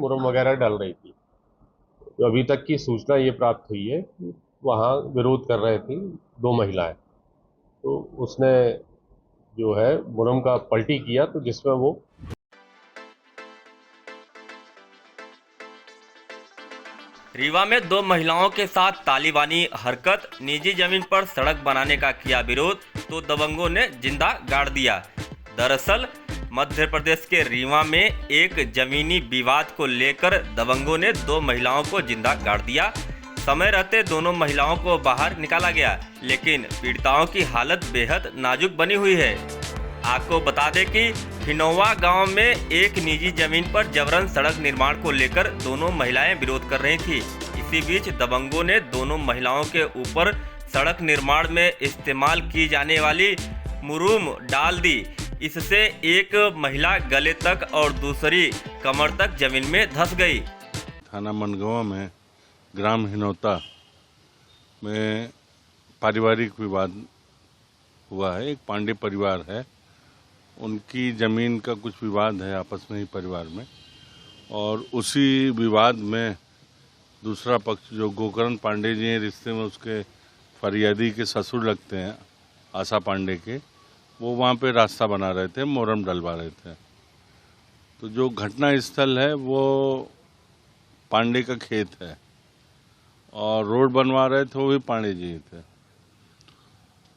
मुरम वगैरह डल रही थी। तो अभी तक की सूचना ये प्राप्त हुई है कि वहाँ विरोध कर रही थी दो महिलाएं। तो उसने जो है मुरम का पलटी किया, तो जिसमें वो रीवा में दो महिलाओं के साथ तालिबानी हरकत, निजी जमीन पर सड़क बनाने का किया विरोध तो दबंगों ने जिंदा गाड़ दिया। दरअसल मध्य प्रदेश के रीवा में एक जमीनी विवाद को लेकर दबंगों ने दो महिलाओं को जिंदा गाड़ दिया। समय रहते दोनों महिलाओं को बाहर निकाला गया, लेकिन पीड़िताओं की हालत बेहद नाजुक बनी हुई है। आपको बता दें कि हिनोवा गांव में एक निजी जमीन पर जबरन सड़क निर्माण को लेकर दोनों महिलाएं विरोध कर रही थी। इसी बीच दबंगों ने दोनों महिलाओं के ऊपर सड़क निर्माण में इस्तेमाल की जाने वाली मुरूम डाल दी। इससे एक महिला गले तक और दूसरी कमर तक जमीन में धंस गई। थाना मनगवा में ग्राम हिनौता में पारिवारिक विवाद हुआ है। एक पांडे परिवार है, उनकी ज़मीन का कुछ विवाद है आपस में ही परिवार में, और उसी विवाद में दूसरा पक्ष जो गोकर्ण पांडे जी हैं, रिश्ते में उसके फरियादी के ससुर लगते हैं आशा पांडे के, वो वहाँ पे रास्ता बना रहे थे, मोरम डलवा रहे थे। तो जो घटना स्थल है वो पांडे का खेत है और रोड बनवा रहे थे वो भी पांडे जी थे।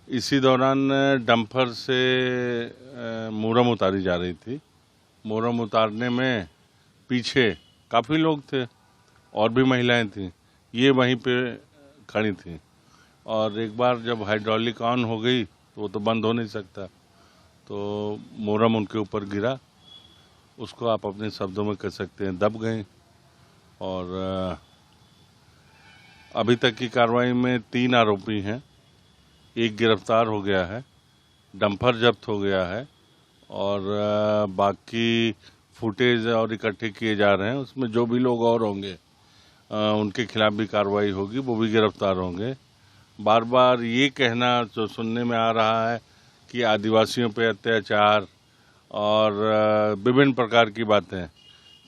इसी दौरान डंपर से मुरम उतारी जा रही थी। मुरम उतारने में पीछे काफ़ी लोग थे और भी महिलाएं थीं, ये वहीं पे खड़ी थीं, और एक बार जब हाइड्रोलिक ऑन हो गई तो वो तो बंद हो नहीं सकता, तो मुरम उनके ऊपर गिरा। उसको आप अपने शब्दों में कह सकते हैं दब गए। और अभी तक की कार्रवाई में 3 आरोपी हैं, एक गिरफ्तार हो गया है, डंपर जब्त हो गया है, और बाकी फुटेज और इकट्ठे किए जा रहे हैं। उसमें जो भी लोग और होंगे उनके खिलाफ भी कार्रवाई होगी, वो भी गिरफ्तार होंगे। बार बार ये कहना जो सुनने में आ रहा है कि आदिवासियों पे अत्याचार और विभिन्न प्रकार की बातें,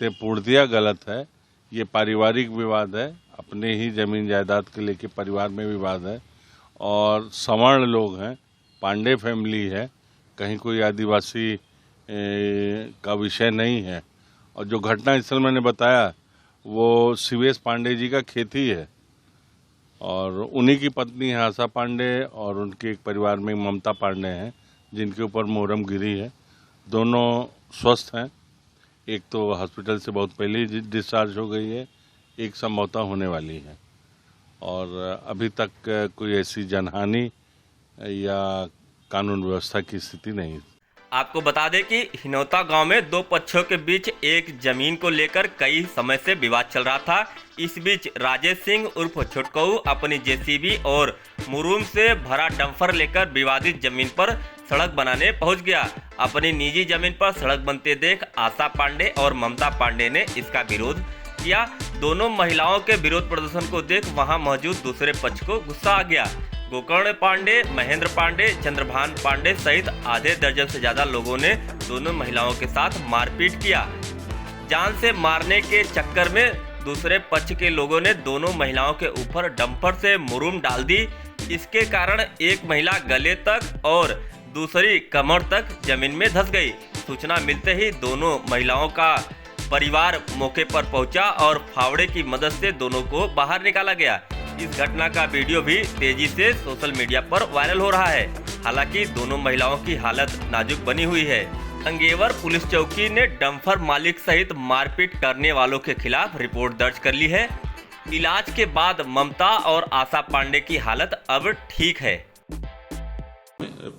तो पूर्णतया गलत है। ये पारिवारिक विवाद है, अपने ही जमीन जायदाद के लेके परिवार में विवाद है, और सवर्ण लोग हैं, पांडे फैमिली है, कहीं कोई आदिवासी का विषय नहीं है। और जो घटना स्थल मैंने बताया वो शिवेश पांडे जी का खेत ही है, और उन्हीं की पत्नी है आशा पांडे, और उनके एक परिवार में ममता पांडे हैं जिनके ऊपर मुहर्रम गिरी है। दोनों स्वस्थ हैं, एक तो हॉस्पिटल से बहुत पहले ही डिस्चार्ज हो गई है, एक संभवतः होने वाली है, और अभी तक कोई ऐसी जनहानि या कानून व्यवस्था की स्थिति नहीं। आपको बता दें कि हिनौता गांव में दो पक्षों के बीच एक जमीन को लेकर कई समय से विवाद चल रहा था। इस बीच राजेश सिंह उर्फ छोटकऊ अपनी जेसीबी और मुरूम से भरा डंपर लेकर विवादित जमीन पर सड़क बनाने पहुंच गया। अपनी निजी जमीन पर सड़क बनते देख आशा पांडे और ममता पांडे ने इसका विरोध किया। दोनों महिलाओं के विरोध प्रदर्शन को देख वहां मौजूद दूसरे पक्ष को गुस्सा आ गया। गोकर्ण पांडे, महेंद्र पांडे, चंद्रभान पांडे सहित आधे दर्जन से ज्यादा लोगों ने दोनों महिलाओं के साथ मारपीट किया। जान से मारने के चक्कर में दूसरे पक्ष के लोगों ने दोनों महिलाओं के ऊपर डंपर से मुरूम डाल दी। इसके कारण एक महिला गले तक और दूसरी कमर तक जमीन में धंस गई। सूचना मिलते ही दोनों महिलाओं का परिवार मौके पर पहुंचा और फावड़े की मदद से दोनों को बाहर निकाला गया। इस घटना का वीडियो भी तेजी से सोशल मीडिया पर वायरल हो रहा है। हालांकि दोनों महिलाओं की हालत नाजुक बनी हुई है। अंगेवर पुलिस चौकी ने डंपर मालिक सहित मारपीट करने वालों के खिलाफ रिपोर्ट दर्ज कर ली है। इलाज के बाद ममता और आशा पांडे की हालत अब ठीक है।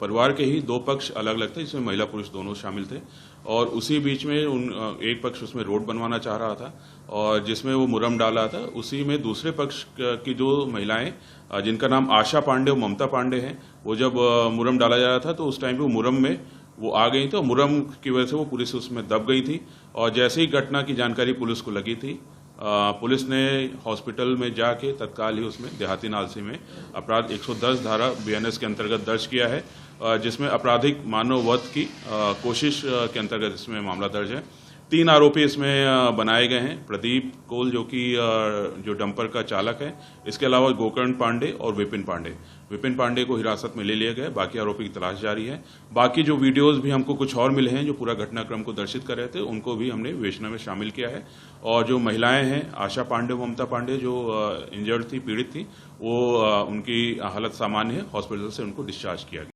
परिवार के ही 2 पक्ष अलग अलग थे, जिसमें महिला पुरुष दोनों शामिल थे, और उसी बीच में एक पक्ष उसमें रोड बनवाना चाह रहा था और जिसमें वो मुरम डाला था। उसी में दूसरे पक्ष की जो महिलाएं जिनका नाम आशा पांडे और ममता पांडे हैं, वो जब मुरम डाला जा रहा था तो उस टाइम पे वो मुरम में वो आ गई थी और मुरम की वजह से वो पुलिस उसमें दब गई थी। और जैसे ही घटना की जानकारी पुलिस को लगी थी, पुलिस ने हॉस्पिटल में जाके तत्काल ही उसमें देहाती नालसी में अपराध 110 धारा BNS के अंतर्गत दर्ज किया है, जिसमें आपराधिक मानव वध की कोशिश के अंतर्गत इसमें मामला दर्ज है। 3 आरोपी इसमें बनाए गए हैं। प्रदीप कोल जो डंपर का चालक है, इसके अलावा गोकर्ण पांडे और विपिन पांडे को हिरासत में ले लिया गया। बाकी आरोपी की तलाश जारी है। बाकी जो वीडियोस भी हमको कुछ और मिले हैं जो पूरा घटनाक्रम को दर्शित कर रहे थे, उनको भी हमने विवेचना में शामिल किया है। और जो महिलाएं हैं, आशा पांडे, ममता पांडे, जो इंजर्ड थी, पीड़ित थी, वो उनकी हालत सामान्य है। हॉस्पिटल से उनको डिस्चार्ज किया गया।